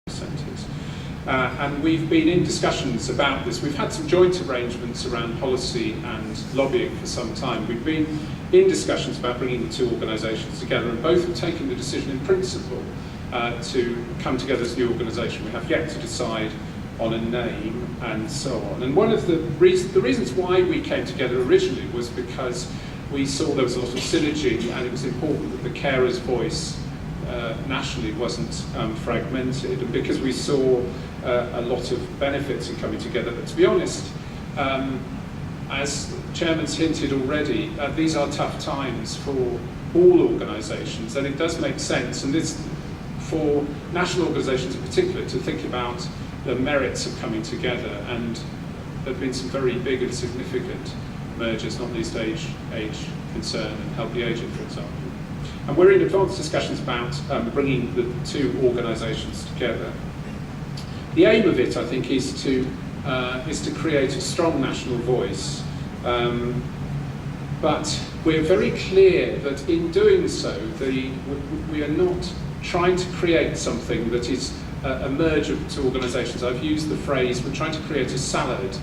centres. And we've been in discussions about this. We've had some joint arrangements around policy and lobbying for some time. We've been in discussions about bringing the two organisations together, and both have taken the decision in principle to come together as a new organisation. We have yet to decide on a name and so on. And one of the reasons why we came together originally was because we saw there was a lot of synergy, and it was important that the carers' voice nationally wasn't fragmented, and because we saw a lot of benefits in coming together. But to be honest, as the Chairman's hinted already, these are tough times for all organisations, and it does make sense, and this for national organisations in particular, to think about the merits of coming together. And there have been some very big and significant mergers, not least Age Concern and Help the Aged, for example. And we're in advanced discussions about bringing the two organisations together. The aim of it, I think, is to create a strong national voice. But we're very clear that in doing so, we are not trying to create something that is a merge of two organisations. I've used the phrase, we're trying to create a salad,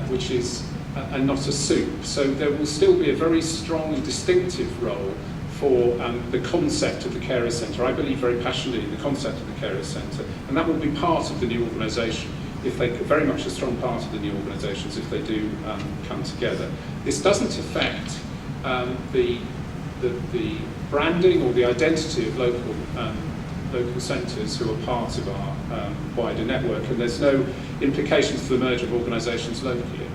which is and not a soup. So there will still be a very strong and distinctive role for the concept of the Carers Centre. I believe very passionately in the concept of the Carers Centre, and that will be part of the new organisation, if they very much a strong part of the new organisations if they do come together. This doesn't affect the branding or the identity of local centres who are part of our wider network, and there's no implications for the merger of organisations locally.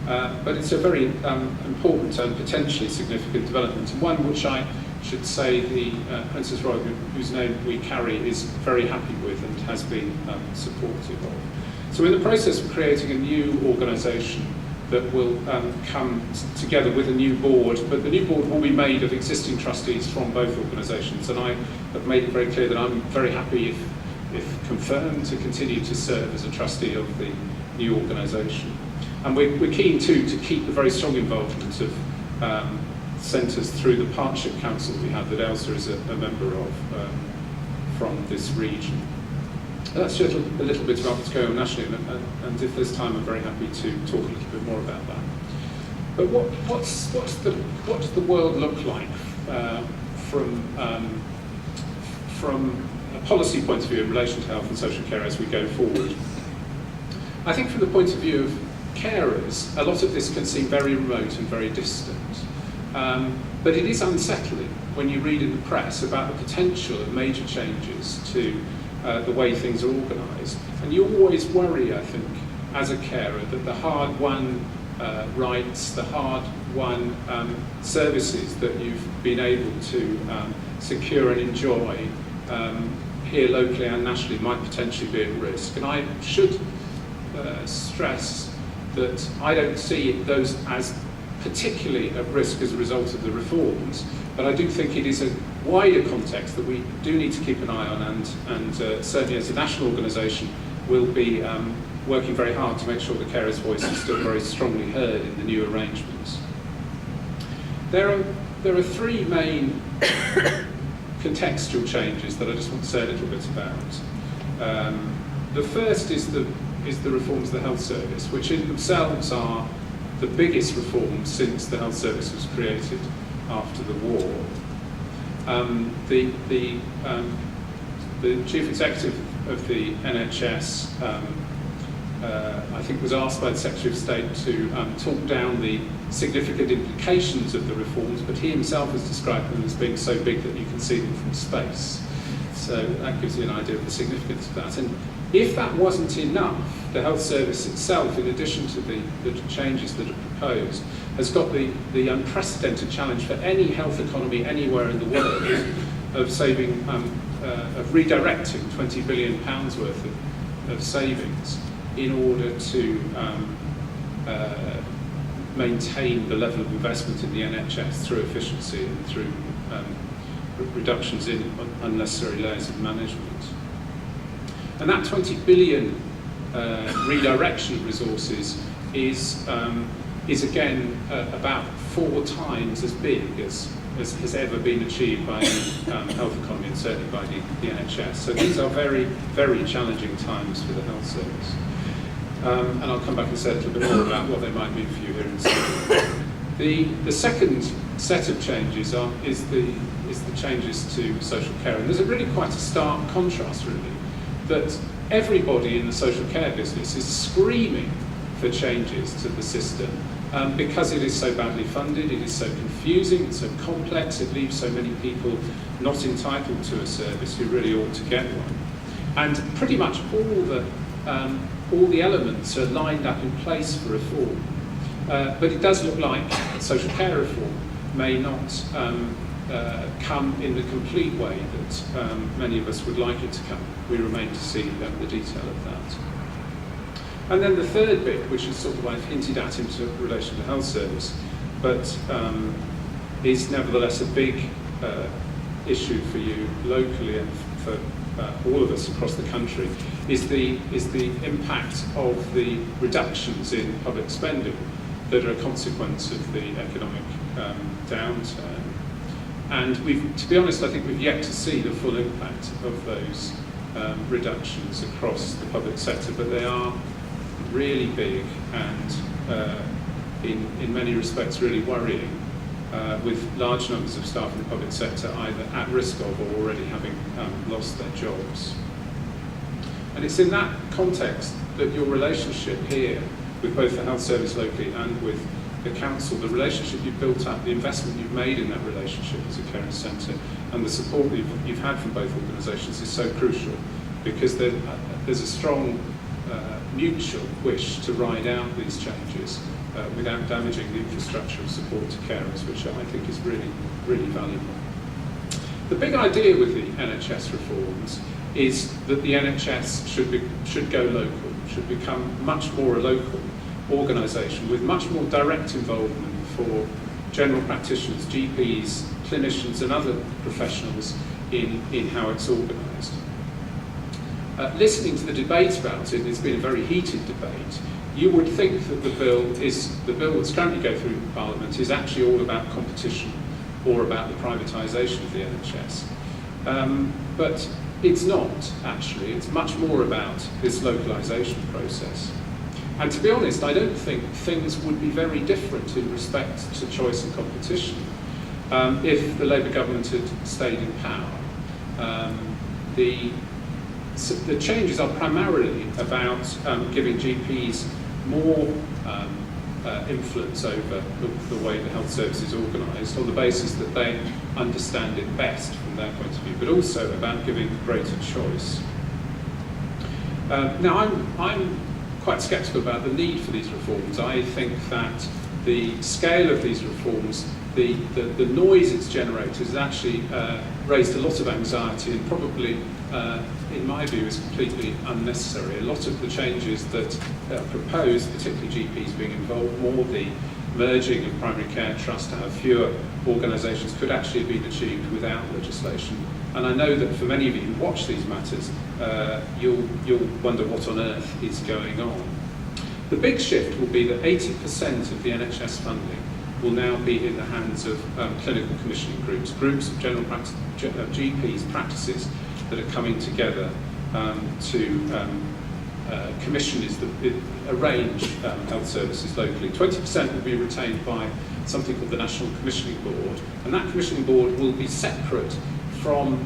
But it's a very important and potentially significant development, and one which I should say the Princess Royal, whose name we carry, is very happy with and has been supportive of. So we're in the process of creating a new organisation that will come together with a new board, but the new board will be made of existing trustees from both organisations, and I have made it very clear that I'm very happy, if confirmed, to continue to serve as a trustee of the new organisation. And we're keen too to keep the very strong involvement of centres through the partnership council we have that Elsa is a member of from this region. And that's just a little bit about what's going on nationally, and if there's time, I'm very happy to talk a little bit more about that. But what does the world look like from a policy point of view in relation to health and social care as we go forward? I think from the point of view of carers, a lot of this can seem very remote and very distant. But it is unsettling when you read in the press about the potential of major changes to the way things are organised. And you always worry, I think, as a carer, that the hard-won rights, the hard-won services that you've been able to secure and enjoy here locally and nationally might potentially be at risk. And I should stress that I don't see those as particularly at risk as a result of the reforms, but I do think it is a wider context that we do need to keep an eye on, and certainly as a national organisation we'll be working very hard to make sure the carers' voice is still very strongly heard in the new arrangements. There are three main contextual changes that I just want to say a little bit about. The first is the reforms of the health service, which in themselves are the biggest reforms since the health service was created after the war. The chief executive of the NHS, I think, was asked by the Secretary of State to talk down the significant implications of the reforms, but he himself has described them as being so big that you can see them from space. So that gives you an idea of the significance of that. And if that wasn't enough, the health service itself, in addition to the changes that are proposed, has got the unprecedented challenge for any health economy anywhere in the world of saving, of redirecting £20 billion worth of savings in order to maintain the level of investment in the NHS through efficiency and through reductions in unnecessary layers of management. And that 20 billion redirection of resources is again about 4 times as big as has ever been achieved by any health economy, and certainly by the NHS. So these are very, very challenging times for the health service. And I'll come back and say a little bit more about what they might mean for you here in a second. The second set of changes is the changes to social care. And there's really quite a stark contrast, really, that everybody in the social care business is screaming for changes to the system because it is so badly funded, it is so confusing, it's so complex, it leaves so many people not entitled to a service who really ought to get one. And pretty much all the elements are lined up in place for reform. But it does look like social care reform may not come in the complete way that many of us would like it to come. We remain to see the detail of that. And then the third bit, which is sort of I've hinted at in relation to health service, but is nevertheless a big issue for you locally and for all of us across the country, is the impact of the reductions in public spending that are a consequence of the economic downturn. And to be honest, I think we've yet to see the full impact of those reductions across the public sector, but they are really big and in many respects really worrying, with large numbers of staff in the public sector either at risk of or already having lost their jobs. And it's in that context that your relationship here with both the health service locally and with the council, the relationship you've built up, the investment you've made in that relationship as a caring centre, and the support that you've had from both organisations is so crucial, because there's a strong mutual wish to ride out these changes without damaging the infrastructure of support to carers, which I think is really, really valuable. The big idea with the NHS reforms is that the NHS should go local, should become much more a local organisation with much more direct involvement for general practitioners, GPs, clinicians and other professionals in how it's organised. Listening to the debate about it, it's been a very heated debate. You would think that the bill that's currently going through Parliament is actually all about competition or about the privatisation of the NHS. But it's not, actually. It's much more about this localisation process. And to be honest, I don't think things would be very different in respect to choice and competition if the Labour government had stayed in power. The changes are primarily about giving GPs more influence over the way the health service is organised on the basis that they understand it best from their point of view, but also about giving greater choice. Now, I'm quite sceptical about the need for these reforms. I think that the scale of these reforms, the noise it's generated has actually raised a lot of anxiety and probably, in my view, is completely unnecessary. A lot of the changes that are proposed, particularly GPs being involved more, the merging of primary care trusts to have fewer organisations, could actually have been achieved without legislation. And I know that for many of you who watch these matters, you'll wonder what on earth is going on. The big shift will be that 80% of the NHS funding will now be in the hands of clinical commissioning groups of general practice, GPs, practices that are coming together to commission arrange health services locally. 20% will be retained by something called the National Commissioning Board, and that commissioning board will be separate from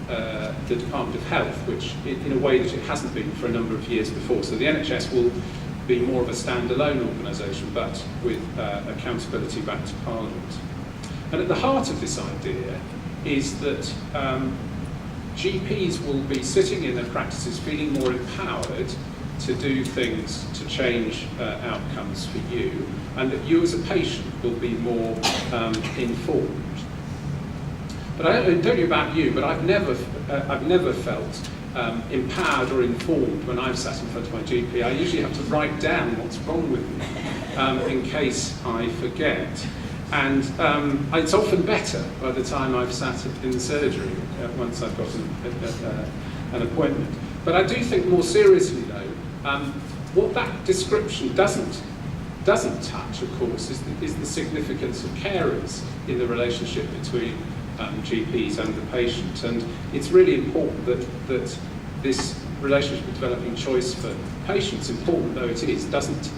the Department of Health, which in a way that it hasn't been for a number of years before. So the NHS will be more of a standalone organisation, but with accountability back to Parliament. And at the heart of this idea is that GPs will be sitting in their practices feeling more empowered to do things to change outcomes for you, and that you as a patient will be more informed. But I don't know about you, but I've never felt empowered or informed when I've sat in front of my GP. I usually have to write down what's wrong with me in case I forget. And it's often better by the time I've sat in the surgery once I've got an appointment. But I do think more seriously though, what that description doesn't doesn't touch, of course, is the significance of carers in the relationship between GPs and the patient. And it's really important that this relationship of developing choice for patients, important though it is, doesn't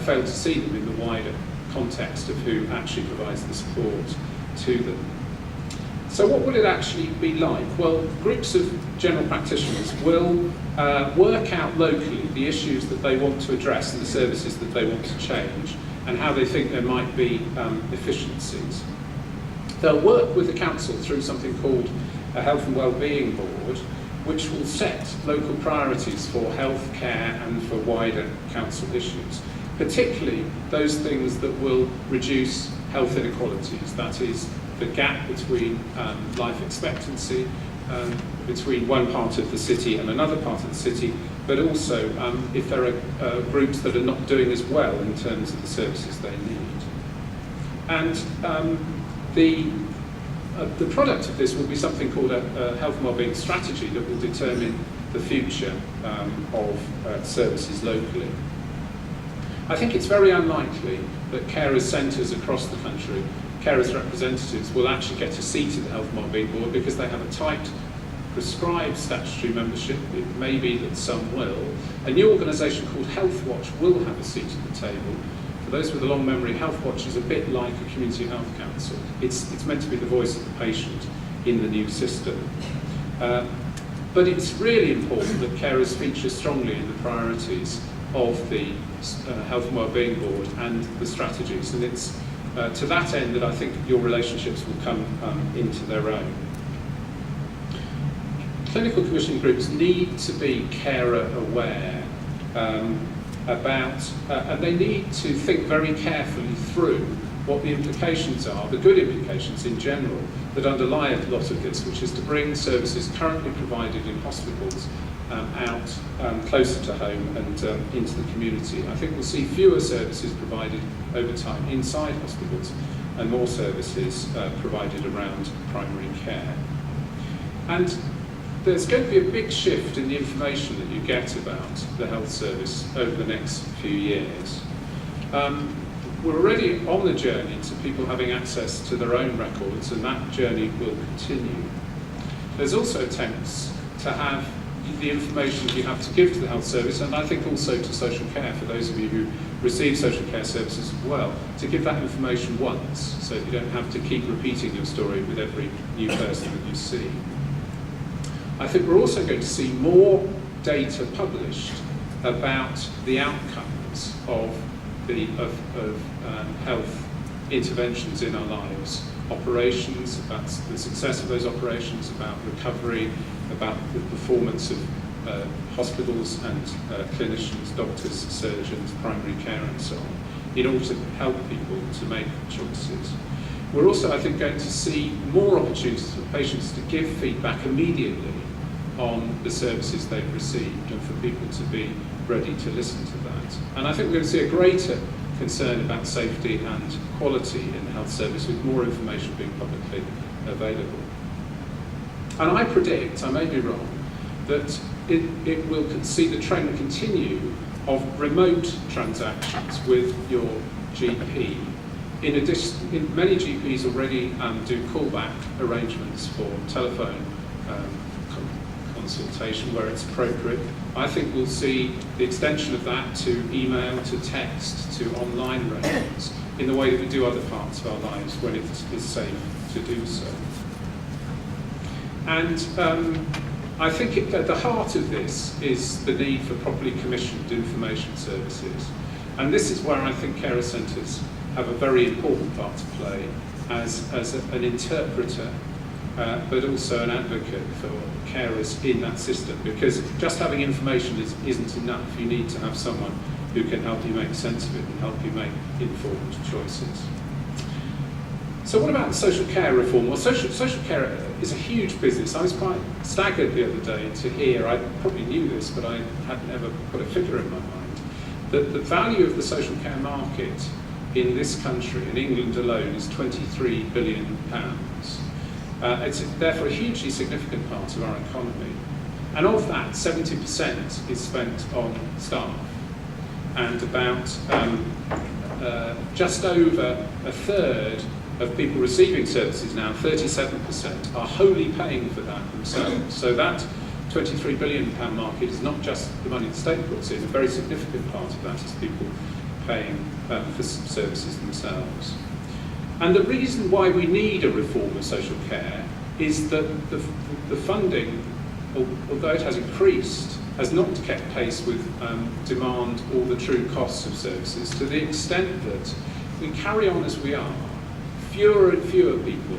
fail to see them in the wider context of who actually provides the support to them. So what will it actually be like? Well, groups of general practitioners will work out locally the issues that they want to address and the services that they want to change and how they think there might be efficiencies. They'll work with the council through something called a Health and Wellbeing Board, which will set local priorities for health care and for wider council issues, particularly those things that will reduce health inequalities, that is, the gap between life expectancy between one part of the city and another part of the city, but also if there are groups that are not doing as well in terms of the services they need. And the product of this will be something called a health and wellbeing strategy that will determine the future of services locally. I think it's very unlikely that carers centres across the country, carers representatives, will actually get a seat in the Health and Wellbeing Board because they have a tight prescribed statutory membership. It may be that some will. A new organisation called Health Watch will have a seat at the table. For those with a long memory, Health Watch is a bit like a community health council. It's meant to be the voice of the patient in the new system. But it's really important that carers feature strongly in the priorities of the Health and Wellbeing Board and the strategies. And it's to that end that I think your relationships will come into their own. Clinical commissioning groups need to be carer aware and they need to think very carefully through what the implications are, the good implications in general, that underlie a lot of this, which is to bring services currently provided in hospitals out closer to home and into the community. I think we'll see fewer services provided over time inside hospitals and more services provided around primary care. And there's going to be a big shift in the information that you get about the health service over the next few years. We're already on the journey to people having access to their own records, and that journey will continue. There's also attempts to have the information that you have to give to the health service, and I think also to social care, for those of you who receive social care services as well, to give that information once, so you don't have to keep repeating your story with every new person that you see. I think we're also going to see more data published about the outcomes of health interventions in our lives, operations, about the success of those operations, about recovery, about the performance of hospitals and clinicians, doctors, surgeons, primary care and so on, in order to help people to make choices. We're also, I think, going to see more opportunities for patients to give feedback immediately on the services they've received and for people to be ready to listen to that. And I think we're going to see a greater concern about safety and quality in the health service with more information being publicly available. And I predict, I may be wrong, that it will see the trend continue of remote transactions with your GP. In addition, many GPs already do callback arrangements for telephone consultation where it's appropriate. I think we'll see the extension of that to email, to text, to online arrangements in the way that we do other parts of our lives when it is safe to do so. And I think at the heart of this is the need for properly commissioned information services. And this is where I think carer centres have a very important part to play as an interpreter, but also an advocate for carers in that system, because just having information isn't enough. You need to have someone who can help you make sense of it and help you make informed choices. So what about social care reform? Well, social care is a huge business. I was quite staggered the other day to hear, I probably knew this, but I had never put a figure in my mind, that the value of the social care market in this country, in England alone, is £23 billion. It's therefore a hugely significant part of our economy. And of that, 70% is spent on staff. And about just over a third of people receiving services now, 37%, are wholly paying for that themselves. So that £23 billion market is not just the money the state puts in, a very significant part of that is people paying for services themselves. And the reason why we need a reform of social care is that the funding, although it has increased, has not kept pace with demand or the true costs of services, to the extent that we carry on as we are, fewer and fewer people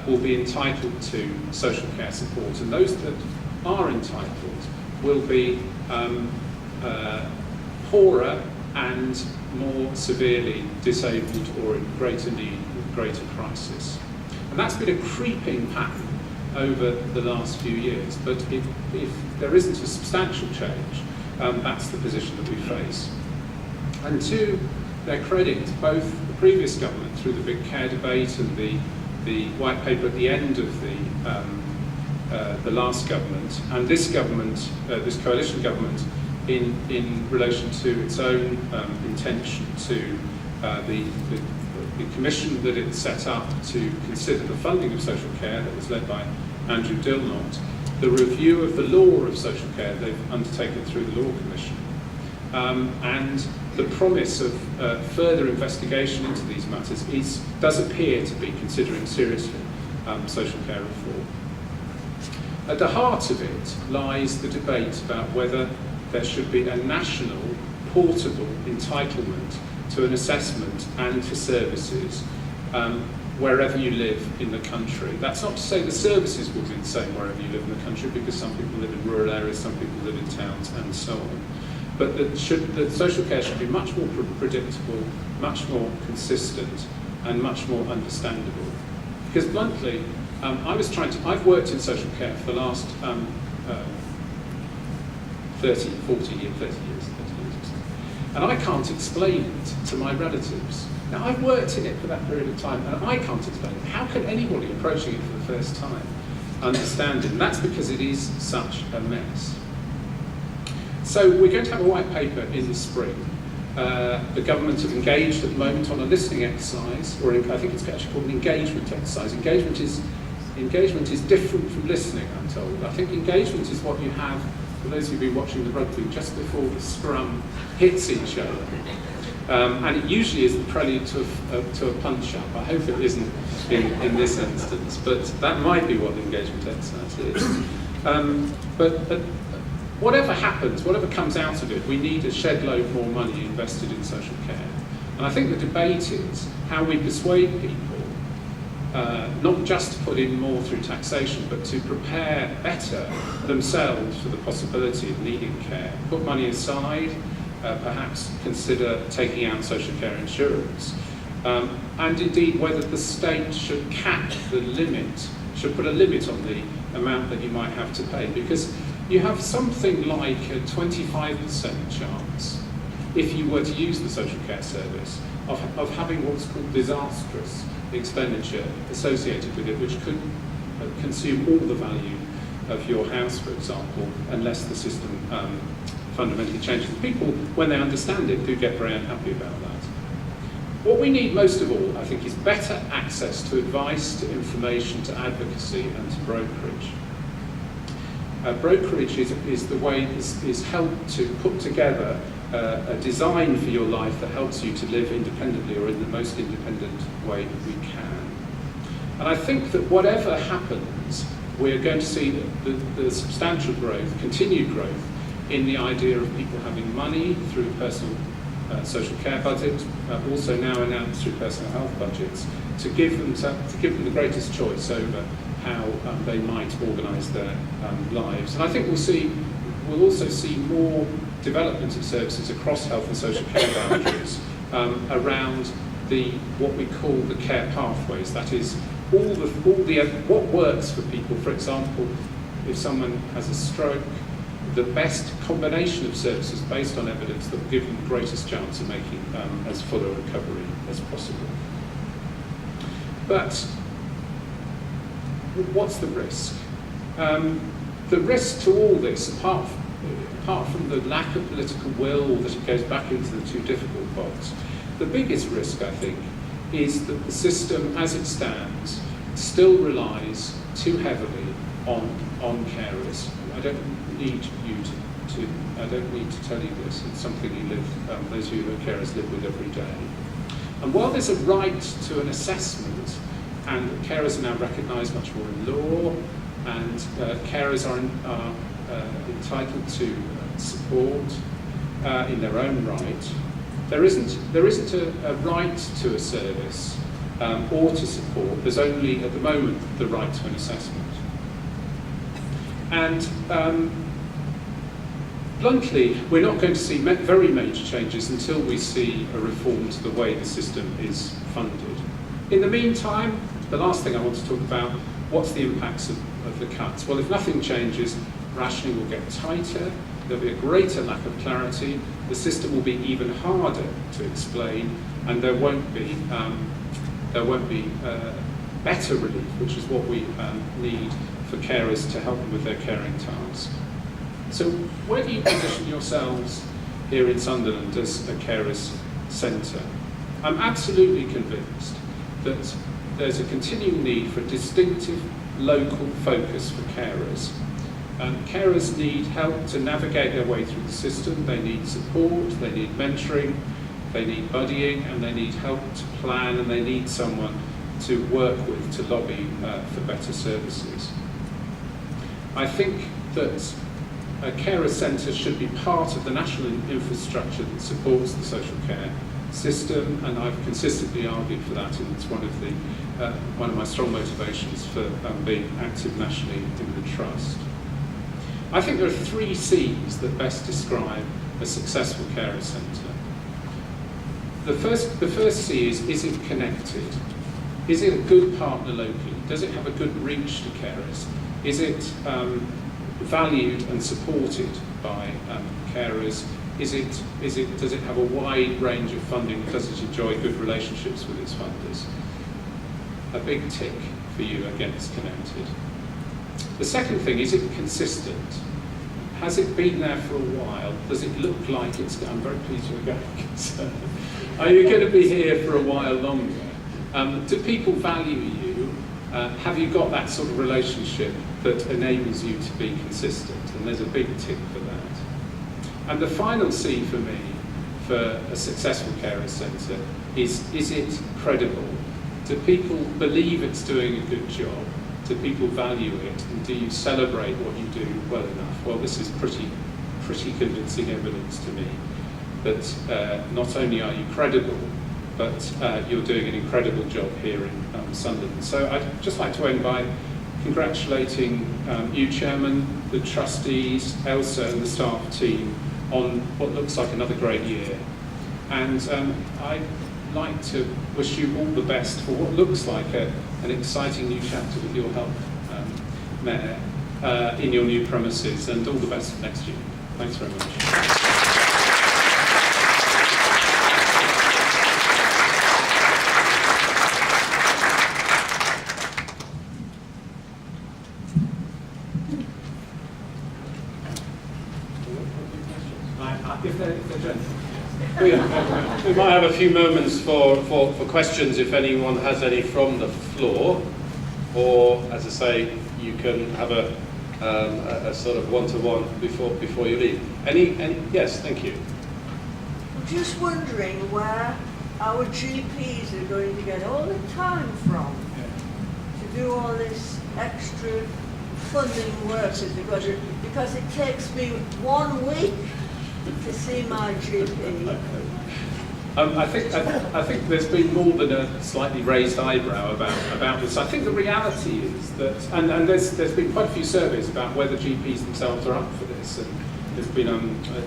will be entitled to social care support, and those that are entitled will be poorer and more severely disabled or in greater need, greater crisis. And that's been a creeping pattern over the last few years, but if there isn't a substantial change, that's the position that we face. And to their credit, both the previous government through the big care debate and the white paper at the end of the last government, and this government, this coalition government, in relation to its own intention to the commission that it set up to consider the funding of social care, that was led by Andrew Dilnot, the review of the law of social care they've undertaken through the Law Commission, and the promise of further investigation into these matters does appear to be considering seriously social care reform. At the heart of it lies the debate about whether there should be a national, portable entitlement to an assessment and to services wherever you live in the country. That's not to say the services will be the same wherever you live in the country, because some people live in rural areas, some people live in towns, and so on. But that social care should be much more predictable, much more consistent, and much more understandable. Because bluntly, I've worked in social care for the last 30 years, and I can't explain it to my relatives. Now, I've worked in it for that period of time, and I can't explain it. How can anybody approaching it for the first time understand it? And that's because it is such a mess. So we're going to have a white paper in the spring. The government have engaged at the moment on a listening exercise, or I think it's actually called an engagement exercise. Engagement is different from listening, I'm told. I think engagement is what you have, for those who've been watching the rugby, just before the scrum hits each other. And it usually is the prelude to a punch-up. I hope it isn't in this instance, but that might be what the engagement exercise is. But whatever happens, whatever comes out of it, we need a shed load more money invested in social care. And I think the debate is how we persuade people not just to put in more through taxation, but to prepare better themselves for the possibility of needing care. Put money aside, perhaps consider taking out social care insurance. And indeed whether the state should cap the limit, should put a limit on the amount that you might have to pay. Because you have something like a 25% chance, if you were to use the social care service, of having what's called disastrous expenditure associated with it, which could consume all the value of your house, for example, unless the system fundamentally changes. People, when they understand it, do get very unhappy about that. What we need most of all, I think, is better access to advice, to information, to advocacy, and to brokerage. Brokerage is the way, is help to put together a design for your life that helps you to live independently, or in the most independent way that we can. And I think that whatever happens, we're going to see the substantial growth, continued growth, in the idea of people having money through personal social care budget, also now announced through personal health budgets, to give them the greatest choice over how they might organise their lives. And I think we'll also see more development of services across health and social care boundaries around what we call the care pathways. That is, what works for people. For example, if someone has a stroke, the best combination of services based on evidence that will give them the greatest chance of making as full a recovery as possible. But what's the risk? The risk to all this, apart from the lack of political will, or that it goes back into the too difficult box, The biggest risk, I think, is that the system, as it stands, still relies too heavily on carers. I don't need I don't need to tell you this. It's something you live, those of you who are carers live with every day. And while there's a right to an assessment, and carers are now recognised much more in law, and carers are entitled to support in their own right, there isn't a right to a service or to support. There's only, at the moment, the right to an assessment. And bluntly, we're not going to see very major changes until we see a reform to the way the system is funded. In the meantime, the last thing I want to talk about, what's the impacts of the cuts? Well, if nothing changes, rationing will get tighter, there'll be a greater lack of clarity, the system will be even harder to explain, and there won't be better relief, which is what we need for carers to help them with their caring tasks. So where do you position yourselves here in Sunderland as a carers centre? I'm absolutely convinced that there's a continuing need for a distinctive local focus for carers. Carers need help to navigate their way through the system, they need support, they need mentoring, they need buddying, and they need help to plan, and they need someone to work with to lobby for better services. I think that a carer centre should be part of the national infrastructure that supports the social care system, and I've consistently argued for that, and it's one of my strong motivations for being active nationally in the Trust. I think there are 3 C's that best describe a successful carer centre. The first C is it connected? Is it a good partner locally? Does it have a good reach to carers? Is it valued and supported by carers? Does it have a wide range of funding? Does it enjoy good relationships with its funders? A big tick for you, again, it's connected. The second thing, is it consistent? Has it been there for a while? Does it look like it's going? I'm very pleased you're going concerned. Are you going to be here for a while longer? Do people value you? Have you got that sort of relationship that enables you to be consistent? And there's a big tick for that. And the final C for me, for a successful carer centre, is it credible? Do people believe it's doing a good job? Do people value it? And do you celebrate what you do well enough? Well, this is pretty convincing evidence to me that not only are you credible, but you're doing an incredible job here in Sunderland. So I'd just like to end by congratulating you, Chairman, the trustees, Elsa and the staff team on what looks like another great year. And I'd like to wish you all the best for what looks like an exciting new chapter with your help, Mayor, in your new premises, and all the best for next year. Thanks very much. We might have a few moments for questions if anyone has any from the floor, or as I say, you can have a sort of one-to-one before you leave. Any? Yes, thank you. I'm just wondering where our GPs are going to get all the time from to do all this extra funding work because it takes me 1 week to see my GP. I think there's been more than a slightly raised eyebrow about this. I think the reality is that, and there's been quite a few surveys about whether GPs themselves are up for this, and there's been,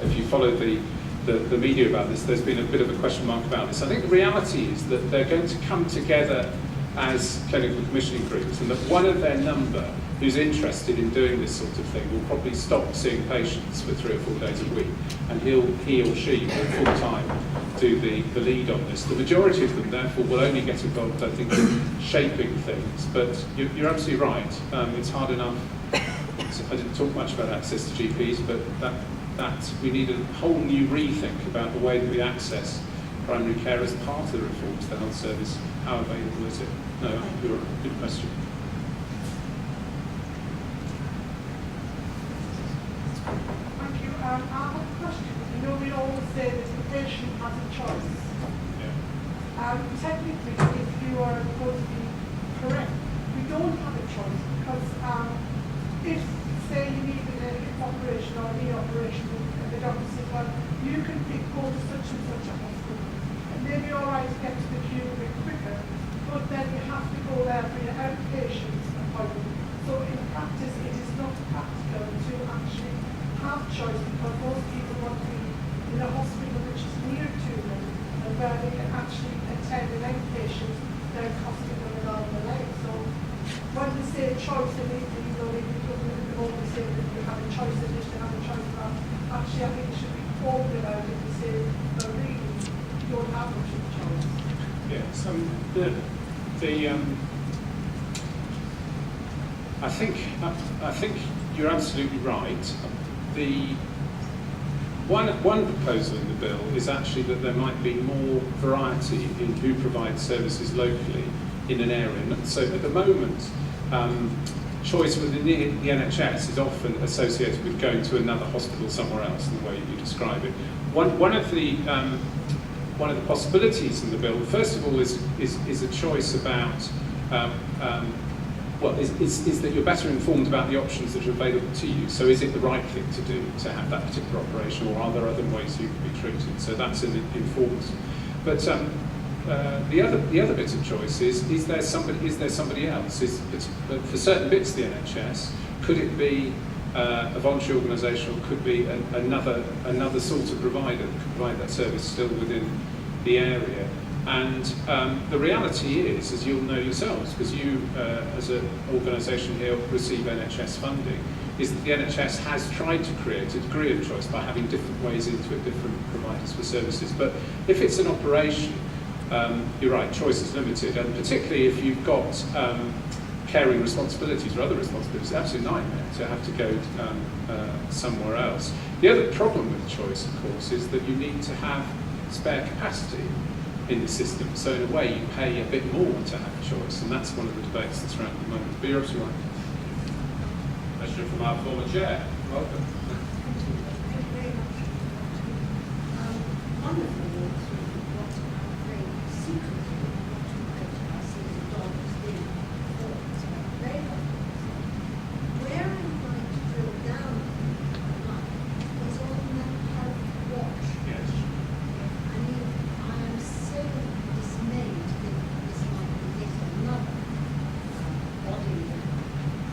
if you follow the media about this, there's been a bit of a question mark about this. I think the reality is that they're going to come together as clinical commissioning groups, and that one of their number who's interested in doing this sort of thing will probably stop seeing patients for 3 or 4 days a week, and he or she will full-time do the lead on this. The majority of them, therefore, will only get involved, I think, in shaping things. But you're absolutely right. It's hard enough. I didn't talk much about access to GPs, but that we need a whole new rethink about the way that we access primary care as part of the reform to the health service? How available is it? No, good question. Thank you. I have a question. You know, we always say that the patient has a choice. Yeah. Technically, if you are going to be correct, you don't have a choice because if, say, you need a hip operation or a knee operation, and the doctor says, well, you can go to such and such a hospital, and they'll be all right to get to the queue a bit quicker, but then you have to go there for your outpatient appointment. So in practice, it is not practical to actually have choice because most people want to be in a hospital which is near to them and where they can actually attend an outpatient without costing them an arm and a leg. So when they say choice, they only say that you have a choice in this, you have a choice about. Actually, I think it should be forward about it to say, no, really, you don't have much of a choice. Yes, I think you're absolutely right. The one proposal in the bill is actually that there might be more variety in who provides services locally in an area. So at the moment, choice within the NHS is often associated with going to another hospital somewhere else in the way you describe it. One of the possibilities in the bill, first of all, is a choice about is that you're better informed about the options that are available to you. So is it the right thing to do to have that particular operation, or are there other ways you can be treated? So that's an informed. But the other bit of choice is there somebody else? For certain bits of the NHS, could it be a voluntary organisation, or could be another sort of provider that could provide that service still within the area? And the reality is, as you'll know yourselves, because you as an organisation here receive NHS funding, is that the NHS has tried to create a degree of choice by having different ways into it, different providers for services. But if it's an operation, you're right, choice is limited, and particularly if you've got caring responsibilities or other responsibilities, it's an absolute nightmare to have to go somewhere else. The other problem with choice, of course, is that you need to have spare capacity in the system. So in a way, you pay a bit more to have a choice, and that's one of the debates that's around at the moment. But you're absolutely right. Question from our former chair. Welcome. Thank you very much. One of the things what I'm very secretly want to note I see the dog is being performed very well. Where I'm going to drill down is on the health watch. Yes. I mean, I am so dismayed that this might be yet another body that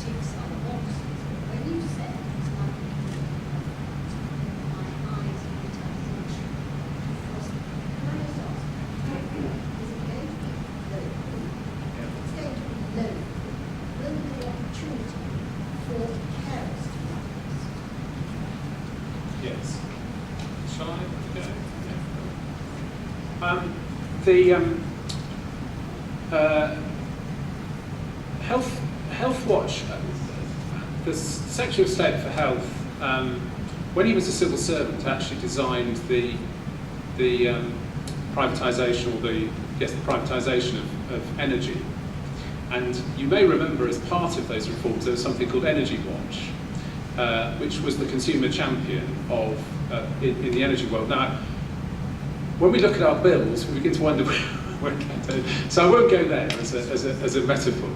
ticks other boxes. But when you said it's like my eyes a bit attention. Because can I just ask, is it going to be local? If it's going to be local, will there be opportunity for carers to practice? Yes. Shall I go? Health Watch, the Secretary of State for Health, when he was a civil servant, actually designed the privatisation, or the privatisation of energy. And you may remember, as part of those reforms, there was something called Energy Watch, which was the consumer champion of in the energy world. Now, when we look at our bills, we begin to wonder where it can go. So I won't go there as a metaphor.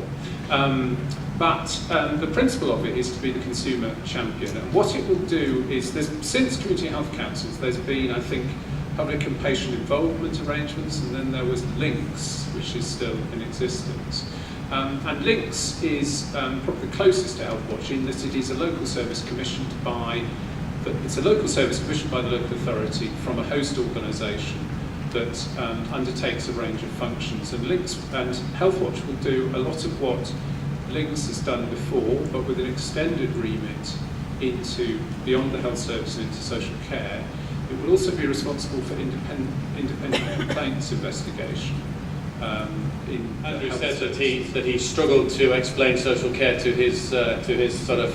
But the principle of it is to be the consumer champion. And what it will do is, since community health councils, there's been, I think, public and patient involvement arrangements, and then there was Links, which is still in existence. And Links is probably the closest to Health Watch in that it is a local service commissioned by the local authority from a host organisation that undertakes a range of functions. And Links and Health Watch will do a lot of what Links has done before, but with an extended remit into beyond the health service and into social care. It will also be responsible for independent complaints investigation. Andrew says that he struggled to explain social care to his sort of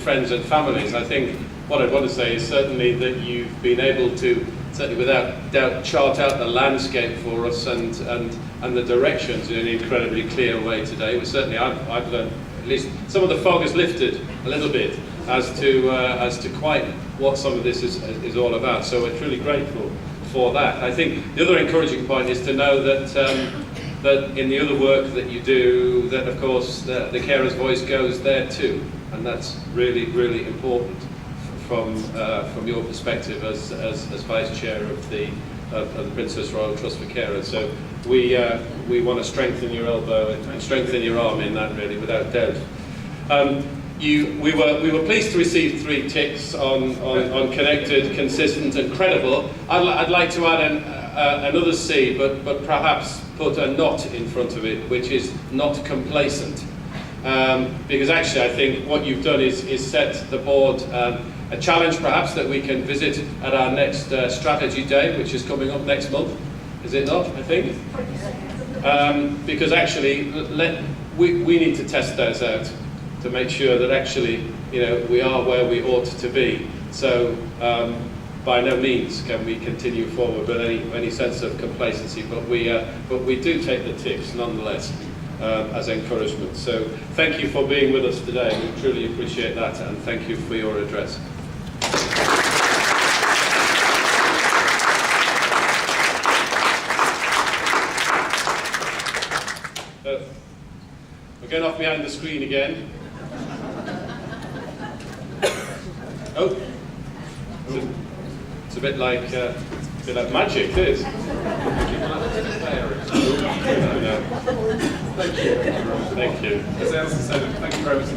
friends and families. I think what I want to say is certainly that you've been able to certainly without doubt, chart out the landscape for us and the directions in an incredibly clear way today. But certainly I've learned, at least some of the fog has lifted a little bit as to quite what some of this is all about. So we're truly grateful for that. I think the other encouraging point is to know that that in the other work that you do, that of course the carer's voice goes there too, and that's really, really important from your perspective as Vice Chair of the Princess Royal Trust for Carers. So we want to strengthen your elbow and strengthen your arm in that, really, without doubt. We were pleased to receive 3 ticks on connected, consistent and credible. I'd like to add another C, but perhaps put a not in front of it, which is not complacent. Because actually I think what you've done is set the board a challenge perhaps that we can visit at our next strategy day, which is coming up next month. Is it not, I think? Because actually we need to test those out to make sure that actually, you know, we are where we ought to be. So by no means can we continue forward with any sense of complacency, but we do take the tips nonetheless as encouragement. So thank you for being with us today. We truly appreciate that, and thank you for your address. We're going off behind the screen again. Oh, it's a bit like magic, this. Thank you. As Elsa said, thank you very much.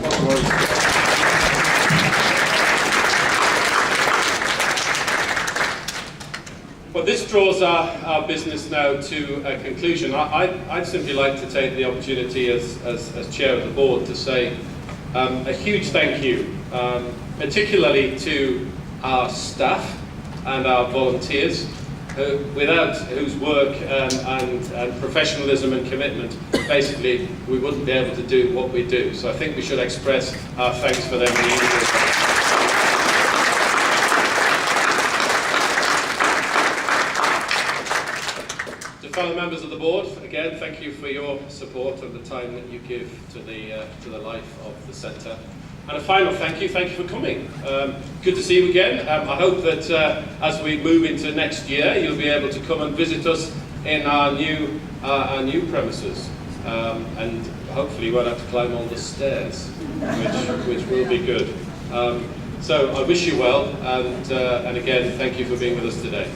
Well, this draws our business now to a conclusion. I'd simply like to take the opportunity as Chair of the Board to say a huge thank you, particularly to our staff and our volunteers, without whose work and professionalism and commitment, basically, we wouldn't be able to do what we do. So I think we should express our thanks for them. To fellow members of the board, again, thank you for your support and the time that you give to the life of the centre. And a final thank you for coming. Good to see you again. I hope that as we move into next year, you'll be able to come and visit us in our new premises. And hopefully you won't have to climb all the stairs, which will be good. So I wish you well, and again, thank you for being with us today.